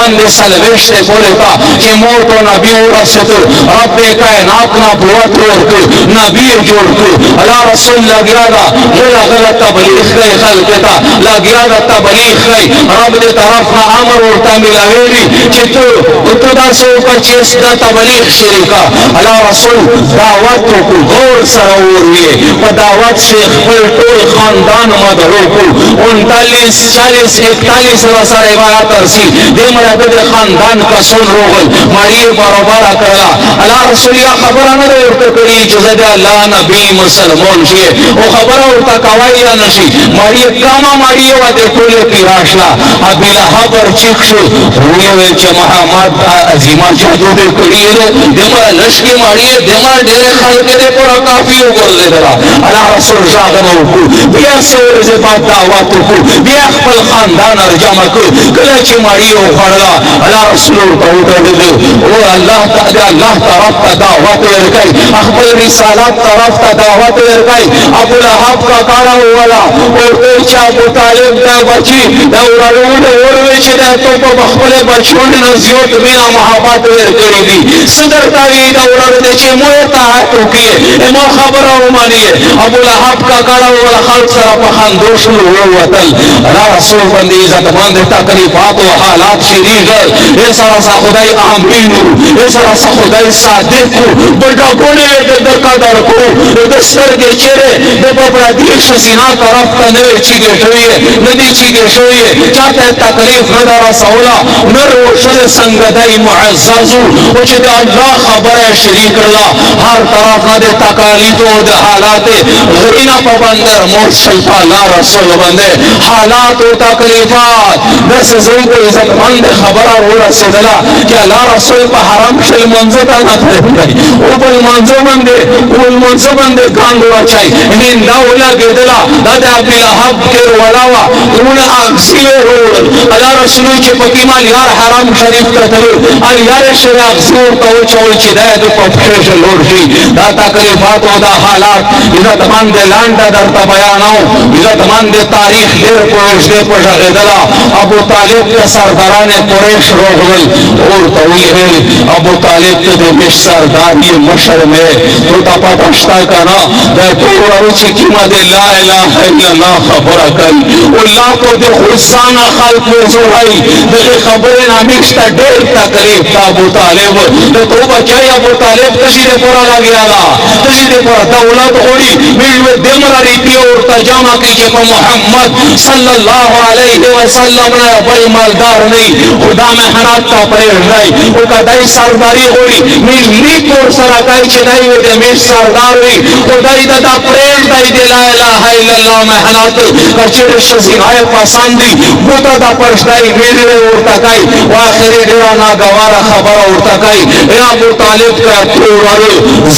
بلند سلویش تے بولے تا کہ موت و نبی و رسطو رب کائنات نا بوت ورکو نبی جوڑ کو اللہ رسول لگیا دا غلط تبلیغ گئی خلقتا لگیا دا تبلیغ گئی رب دے طرف نا عمر ورطا ملاویلی کہ تو دا سو پر چیز دا تبلیغ شریکا اللہ رسول دعوت کو غور سرور ہوئے و دعوت سے خبر طول خاندان مدعو کو 39 40 41 رسا روایت ترسی دے مرد خاندان کا سن روغل ماری برابر کرلا اللہ رسول یا خبر نہ ورته کړي چې دا الله نبی مسلمان شي او خبر ورته کوي یا نشي ماری کاما ماری و دې ټول پیراشلا ابي لهب چیک شو وی چې محمد عظیما جادو دې کړي دمر لشکي ماری دمر ډېر خلک دې پر کافي وګورل درا الله رسول شاغنو بیا سور زه په دعوت کو بیا خپل خاندان ارجما کو کله چې ماری او خړلا الله رسول ته وته او الله تعالی الله طرف ته دعوت ورکړي خپل رسالت طرف ته دعوت ورکړي ابو لهب کا کارا ولا او چې ابو طالب دا بچي دا ورونه وروي چې دا ته په خپل بچون نه زیات مینا محبت ورکړي دي صدر تاوی دا ورته چې مو ته توکي مو خبره وماني ابو لهب کا کارا ولا خلق سره په خندوش وروتل الله رسول باندې عزت باندې تکلیفات او حالات شریک ایسا رسا خدای آمین ایسا رسا خدای صادق بڑا گونے درکا درکو دستر کے چرے دبا پرادیش سینا طرف کا نوے چیگے شوئے ندی چیگے شوئے چاہتے تکلیف ندر رسولا نر وشد سنگدائی معززو وچد اللہ خبر شریک اللہ ہر طرف ندے تکالیتو دے حالات غرینا پا بندر مرسل پا لا رسول بندے حالات و تکلیفات دس زوگ عزت مند خبر اور رسدلا کہ اللہ رسول پا حرم شل منزتا نہ تھے او بل منزو بندے گاندو اچھائی انہیں داولا گدلا دادا عبی لحب کے رولاوا انہیں اغسیو رول اللہ رسول کے پکیمان یار حرم شریف تتلو یار شر اغسیو تو چول چی دائد پفشش لورشی دا تکلیفات و دا حالات عزت مند لانڈا در تبیاناو عزت مند تاریخ دیر پوش دے پشا غدلا ابو طالب کے سرداران قریش روغل اور طویل ابو طالب کے دمش سرداری مشر میں تو تا پتشتا کنا دے پورا روچی کیما دے لا الہ الا اللہ خبر کئی اللہ کو دے خلصانا خلق وزوہی دے خبرین ہمیشتا دیر تکلیف تا ابو طالب دے تو بچائی ابو طالب تشی دے پورا لگی آلا تشی دے پورا دولت ہوئی ملوے دمرا ریتی اور ترجمہ کی کہ محمد صلی اللہ علیہ وسلم نے بڑی مالدار نہیں خدا میں حنات کا پریر نہیں او کا دائی سرداری ہوئی ملی کور سراکائی چنائی ہوئی دمیش سردار ہوئی خدای دا پریر دائی دے لا الہ الا اللہ میں حنات کچھر شزینائے پاساندی بوتا دا پرشدائی میرے اورتا کائی واخری دیرانا گوارا خبر اورتا کائی اے ابو طالب کا تورار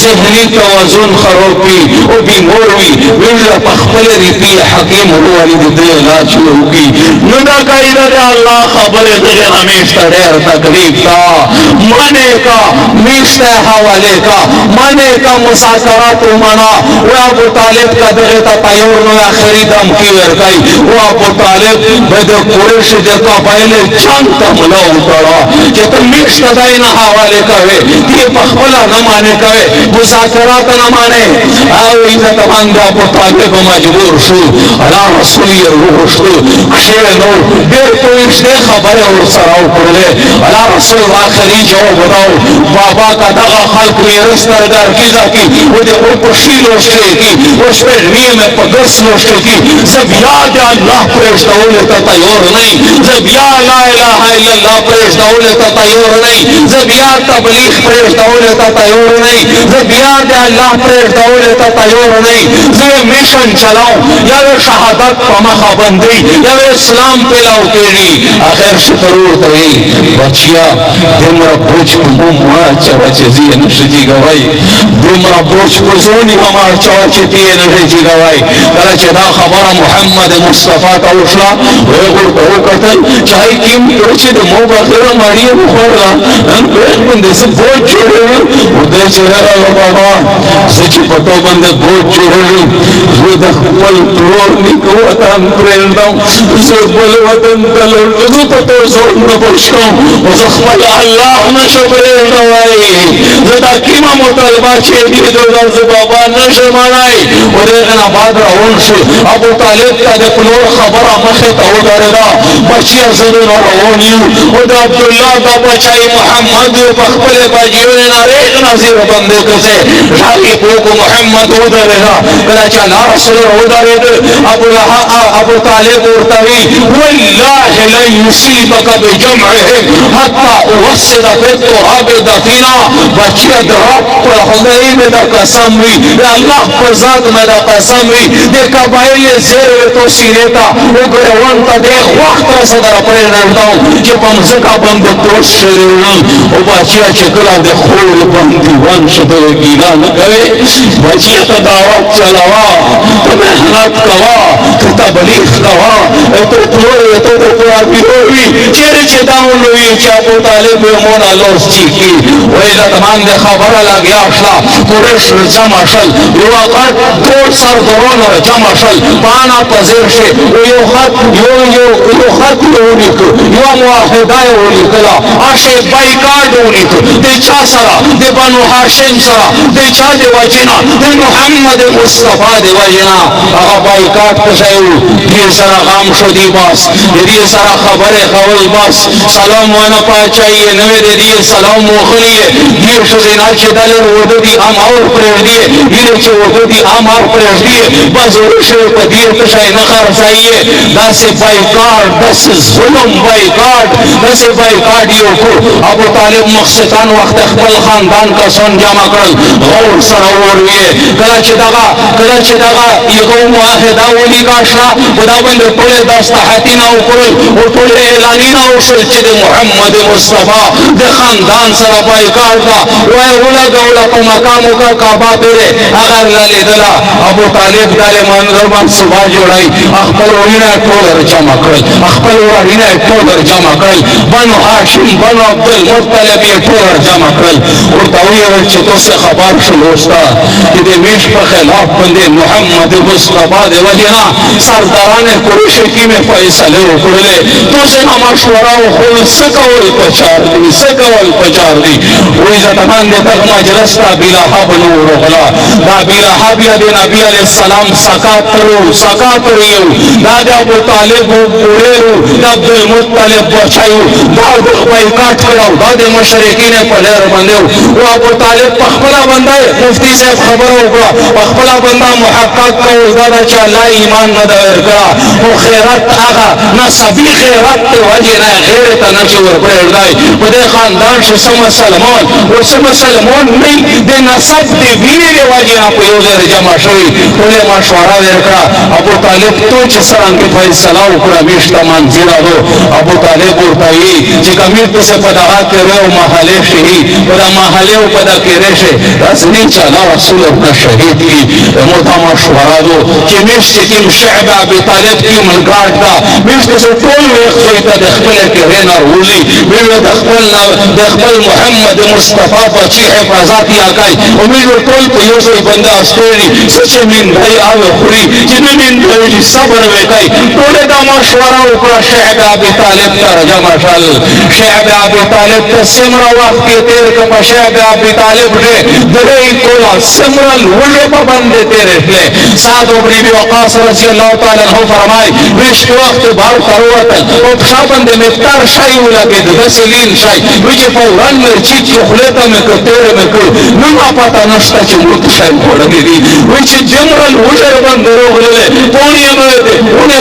ذہنی توازن خروپی او بیموروی میرے پخبل ریپی حکیم ہوئی دے علاج ہوگی ندا کائی دا اللہ خبر دے ہمیشہ دیر تکلیف تا مانے کا میشتہ حوالے کا مانے کا مساکرات منا وہ ابو طالب کا دغیتا تیور نو آخری دم کی ورگئی وہ ابو طالب بید قریش دیتا پہلے چانتا ملا اترا کہ تم میشتہ دائنا حوالے کوئے یہ پخبلا نمانے کوئے مساکرات نمانے آو عزت مند ابو طالب مجبور شو اللہ رسولی روح شو کشیر نو دیر کوئیش دے خبر اور سراؤ کرلے اللہ رسول آخری جواب بتاؤ بابا کا دغا خلق میرس نردار کیزا کی وہ دے او پشی لوشتے کی اس پر نیم پگرس لوشتے کی زب یاد اللہ پریش دولتا تیور نہیں زب یا لا الہ الا اللہ پریش دولتا تیور نہیں زب یا تبلیغ پریش دولتا تیور نہیں زب یاد اللہ پریش دولتا تیور نہیں زب میشن چلاؤ یا شہادت پمخا بندی یا اسلام پلاؤ کیری آخر شکرور توی بچیا دمرا بوچ کمو مارا چوا چیزی نشجی گوائی دمرا بوچ کزونی ہمار چوا چیزی نشجی گوائی کلا چدا خبر محمد مصطفیٰ تاوشلا ویغل تو قتل چاہی کیم چې د مو بخیره ماړی وخوړله نن بیخ باندې زه بوج جوړوم ودی چې هغه بابا زه چې په تو باندې بوج جوړوم زه د خپل پلور نیکه وطن پرېږدم زه بل وطن ته لړم زه په تو زور نه پوش کوم خو زه خپل الله نشم پرېږدوی زه دا کومه مطالبه چې دي زه بابا نشم منی و د هغې نه بعد راون شو ابو طالب ته د پلور خبره مخې ته ودرېده بچیه زه نن روان یم و د عبدالله دا بچی محمد په خپلې بچیونې نه ریغ نظیر باندې کسې ژغې پوکو محمد ودرېده کله چې الله رسول ودرېده ابو طالب ورته وي والله لن يصيبك بجمعهم حتى اوصل في التراب دفینا بچیه د رب په خدای مې دا قسم وي د الله په ذات مې دا قسم وي د قبایل زیر تو سینې ته وګوره ون ته دې وخت راسه در پرېږدم چې په مځکه باندې پروت شوی یم او بچیه چې کله د خور باندې ون شو ته ګیله نه کوې بچیه ته دعوت چلوه ته محنت کوه ته تبلیغ کوه ته پلور ته د قرآن وي چیرې چې دا ولوي چې ابو طالب یې مونه لوس چیکي وایي دا باندې خبره لګیا شوه قریش جمع شل یو غټ ټول سردارونه جمع شل پانا پذیر شي یو خط یې ولیکه یوه معاهده یې ولیکله هشې بایکاټ ولیکه د چا سره د بنو هاشم سره د چا د وجې نه د محمد مصطفی د وجې نه هغه بایکاټ څه شی و دې سره غم شو دی بس د دې سره خبرې کول بس سلام ونه پاچایي نه وې د دې سلام وخلي دې ښځینه چې دلر وده دي امر پرېږدي دې چې وده دي امر پرېږدي بس ورشي په دې څه شی نه خرڅایي داسې بایکاټ داسې ظلم بایکاټ داسې بایکاټ یې وکړو ابو طالب مخصتان وخت خپل خاندان کسان جمع کړل غور سره وروي کله چې دغه یو معاهده ولیکل شوه په دا باندې ټولې داستحتونه وکړل او ټولې اعلانونه وشول چې د محمد مصطفی د خاندان سره بایکاټ ده وایي ولګوله په مقام وکړه کعبه پرې هغه لیدله ابو طالب دا له منظر باندې صبح جوړی خپل وروڼه ټول جمع کړل جمع کړل بنو هاشم بنو عبدالمطلب یې ټول جمع کړل ورته ویل چې تاسو خبر شول وستا چې د میش په خلاف باندې محمد مصطفی د وجې نه سرداران قریش کې مې فیصله وکړلې تاسو نه مشوره وکړل څه کول پچار دي وایي زه باندې دغه مجلس ته بلهب ورغله دا بلهب یې د نبي علیه السلام سکات یو دا د ابو طالب ورېرو د عبدالمطلب بچیو دا د بایکاټ کړو دا د مشرکین په لار باندې او ابو طالب په خپله باندې مفتی صاحب خبره وکړه په خپله باندې محقق کول دا چې الله ایمان نه ده ورکړه خو خیرات هغه نسبي خیرات د وجې نه غیر ته نه چې ورپرېږدی په دې خاندان چې څه مسلمان نه د نسب د وینې د وجې نه په یو ځای جمع شوي ټولې مشوره ورکړه ابو طالب تو چې څرنګه فیصله وکړه میشته منځیره دو ابو طالب ورته وایي چې که میر پسې په دغه کېرې او محلې شي په دا محلې او په دا کېرې شي داسې نه چې الله رسول ورته شهید کړي موږ ته مشوره دو چې میشت چې کوم شعب ابي طالب کوم ګاډ ده میشت چې ټول ویښ شوي ته د خپلې کېرې نه راولي د خپل محمد مصطفی بچي حفاظت یې کوي او موږ ټول په یو ځای باندې استوړي څه چې میندۍ او خوري چې نه میندۍ صبر وکړي ټولې دا مشوره وکړه شعب ابي طالب ته جمع شول شعب ابي طالب ته څومره وخت کې تېر کړه په شعب ابي طالب درې ټوله څومره لوږې په باندې تېرې کړې سعد بن ابي وقاص رضی الله تعالی عنه فرمایي ویشت وخت بار ته ووتل او پښه باندې مې تر شی ولګېد داسې لیل شی وایي چې فورا مې چیک خولې ته مې کړ تېره مې کړ نو ما پته نشته چې موږ شی خوړلي دي وایي چې دومره لوږې باندې راغللې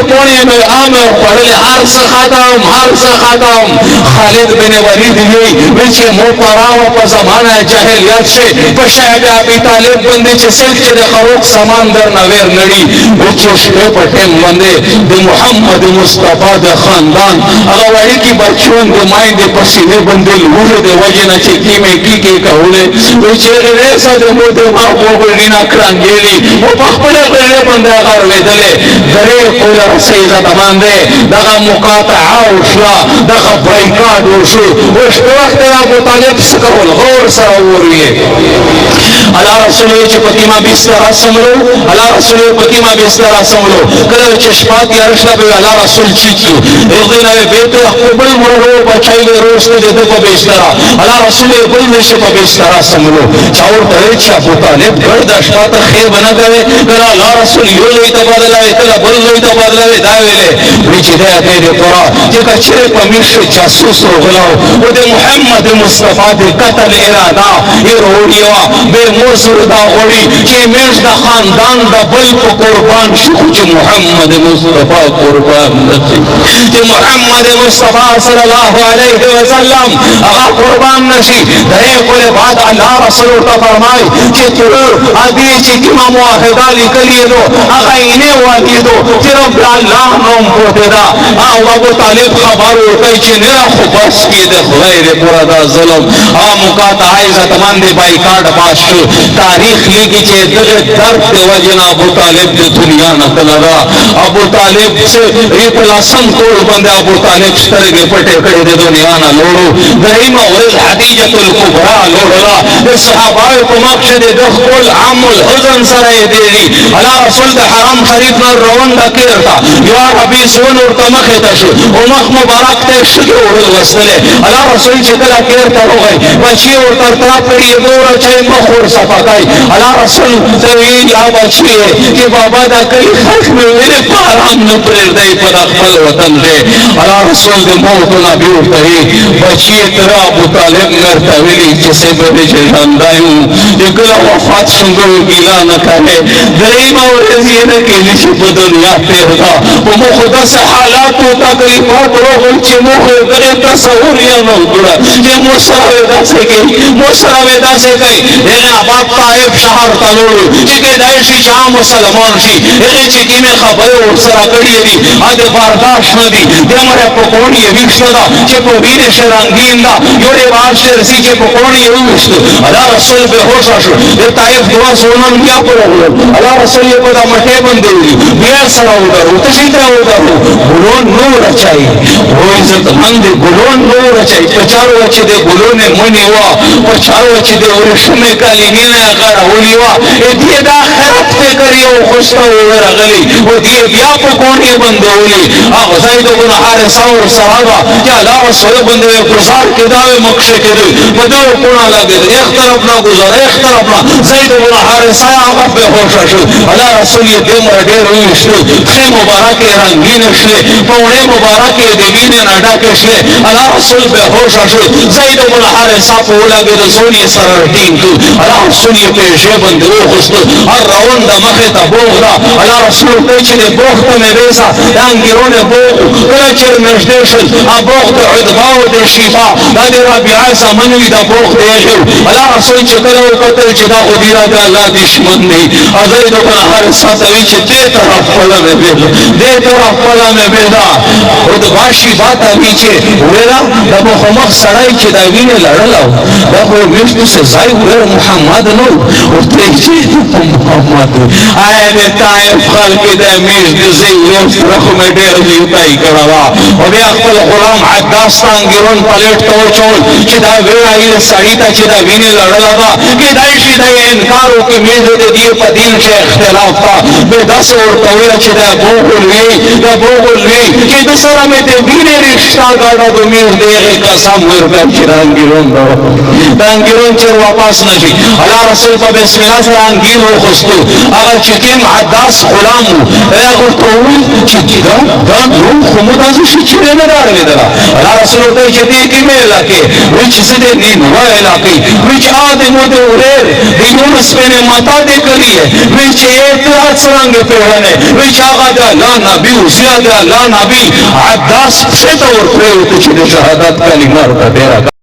پوڼې مې عامه خوړلې هر څه ختم خالد بن ولید وایي چې مقرا په زمانه جاهلیت شي په شعب ابي طالب باندې چې څوک چې د خروق سامان در نه ویر نړي چې شپې په ټیم باندې د محمد مصطفی د خاندان هغه وړوکي بچیان د مایندې په سینې باندې لوږې د وجې نه چې کیمې کولې وایي چې هغې څه د مو دماغ وګړي نه کرنګېلي او په خپله غېړې باندې هغه لوېدلې درې کوله رسۍ زده باندې دغه مقاطعه وشوه سره دغه بایکاټ وشو. اوس په وخت ابو طالب څه کول؟ غور سره وروي. الله رسول چې پکې ما بستر سملو، الله رسول پکې ما بستر سملو. کله چې شپه تیار شوه به الله رسول چیچو رضینا بیت خپل مرو بچای له روسته د په بستر. الله رسول بل نشه په بستر سملو. چاور ته چې ابو طالب ګرد شپه ته خیر بنا کوي. کله الله رسول یو لوی تبادله کله بل لوی تبادله دا ویلې چې دا دې قرآ چې کچره په میشه جاسوس وغلاو او د محمد مصطفی د قتل اراده یې وروړیوا به موصل دا غوړي چې میش د خاندان د بل په قربان شو چې محمد مصطفی قربان نشي، چې محمد مصطفی صلی الله علیه وسلم هغه قربان نشي. دغه کوله بعد الله رسول ته فرمای چې تر ادي چې کوم موحده لیکلی نو هغه یې نه وایدو چې رب الله نوم پروت دا. او ابو طالب خبر ورکړي چې نه خو بس کې د خدای دې پورا دا ظلم او مقاطع عزت مند بایکاټ باش تاریخ لیکي چې دغه درد د وجنا ابو طالب د دنیا نه تلرا. ابو طالب سے ریپلا سم کول باندې ابو طالب سترګې پټې کړې د دنیا نه لوړو. دریم اول حدیجه الکبرى لوړلا د صحابه په مقصد د خپل عام الحزن سره دی. الله رسول د حرم شریف نه روان د کېرتا یو حبیب سون ورته مخه ته شو او مخ مبارک ته شګه ورل وسله. الله رسول چې کله کېرتا وغی بچي ورته تر پړې ګور چې مخ ور صفاکای. الله رسول ته ویل یا بچي چې بابا دا کوي خلک مې ویلې په حرام نه پرېږدي په خپل وطن دی. الله رسول د موت نبی ورته بچي تر ابو طالب مرته ویلي چې سبب دې ژوندایو چې کله وفات څنګه ګیلا نه کوي. دریم ورځ یې نه کېږي چې په دنیا تېردا په مخ داسې حالات او تکلیفات راغلل چې موږ یې تصور یې نه وکړه چې موږ سره داسې کوي موږ سره داسې کوي. هغه آباد طائف شهر ته لوړو چې کېدای شي چې عام مسلمان شي. هغې چې کومې خبرې ورسره کړې دي هغه برداشت نه دي. د مړه په کوڼ یې ویښته ده چې په وینې ښه رنګین ده. یو رواج چې رسي چې په کوڼ یې وویشتو. الله رسول بېهوشه شو. د طائف دوه زړونه بیا پورغلل. الله رسول یې په دا مټې باندې وړي بیا سره ودرو تشي ته ودرو ګلون نور اچای او عزتمند ګلون نور اچای. په چارو چې د ګلون منی وا په چارو چې د ورشمه کالینې نه غړولې وا دې دا خراب فکر یو خوشته ورغلی او دې بیا په کوڼې باندې ولي. هغه زید بن حارثه او صحابه چې الله رسول باندې گزار کېدا مکشه کېدل په دوه کوڼه لګید ایک طرف نه گزار ایک طرف نه. زید بن حارثه هغه به هوش شو. الله رسول یې دې مر ډېر وښو خې مبارک رنگین شوه په وړې مبارک دې وینې نه ډکه شوه. الله رسول به هوش شو. زید بن حارثه په ولګید سونی سره ټینګ کو. الله رسول یې په شی باندې وښو هر روان د مخه ته بوغلا. الله رسول ته چې بوغ ته مې وېسا دانګیرونه بوغ کله چې مجدشل ابوغ د عدبا او د شفا د ربيعه زمنوي د بوغ دی. الله رسول چې کله وکړل چې دا خدیره د الله دشمن دی. زید بن حارثه ته چې دې طرف ولا مې بيل دې طرف ولا مې بيدا او د باشي باته وی چې ویلا د محمد سړی چې دا ویني لړلو دا خو وښتو سزای ور محمد نو او ته چې محمد آی دې طائف خلق دې میز د زیو رخ مې ډېر لیوتای کړه او بیا خپل غلام عداس څنګهون پلیټ ته چول چې دا ویلای سړی ته چې دا ویني لړلا دا کې دای شي دا انکار وکړي میز دې په دین کې اختلاف تا به داس ورته ویل چې دا بوغلوي چې د سره مې دې ویني رښتا غاړه د میز دې قسم ورکړ چې رنگیرون چې واپس نشي. الله رسول په بسم الله سره انګیر وخستو. هغه چې کوم عداس غلام هغه ته ویل چې دا نو خو مو تاسو چې نه راغلی دا. الله رسول ته چې دې کې مې لکه وچ څه دې نه وای لکه وچ اده مو دې ورې دې نو سپنه ماته دې کړی وچ اعتراض څنګه پیونه وچ هغه دا لا نبی او زیاده لا نبی عداس څه ته ورته چې شهادت کلمه ورته